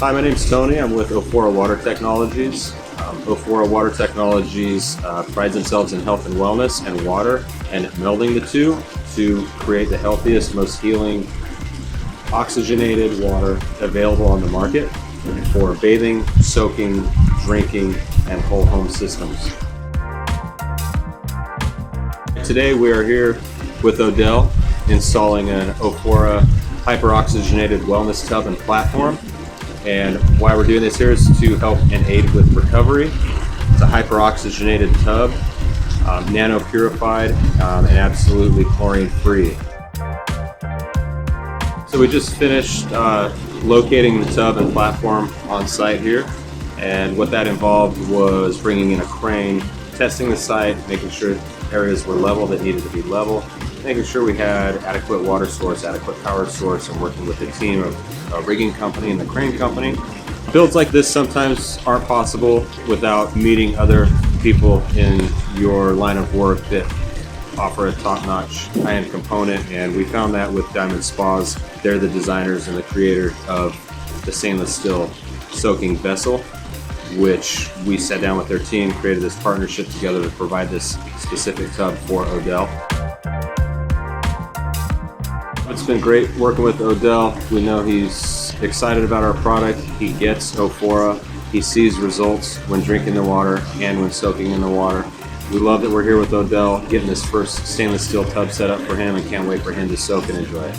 Hi, my name's Tony. I'm with Ophora Water Technologies. Ophora Water Technologies prides themselves in health and wellness and water and melding the two to create the healthiest, most healing, oxygenated water available on the market for bathing, soaking, drinking, and whole home systems. Today we are here with Odell installing an Ophora hyper-oxygenated wellness tub and platform. And why we're doing this here is to help and aid with recovery. It's a hyper-oxygenated tub, nano-purified, and absolutely chlorine-free. So we just finished locating the tub and platform on site here, and what that involved was bringing in a crane, testing the site, making sure areas were level that needed to be level, making sure we had adequate water source, adequate power source, and working with a team of a rigging company and the crane company. Builds like this sometimes aren't possible without meeting other people in your line of work that offer a top-notch high-end component, and we found that with Diamond Spas. They're the designers and the creator of the stainless steel soaking vessel, which we sat down with their team, created this partnership together to provide this specific tub for Odell. It's been great working with Odell. We know he's excited about our product. He gets Ophora. He sees results when drinking the water and when soaking in the water. We love that we're here with Odell, getting this first stainless steel tub set up for him, and can't wait for him to soak and enjoy it.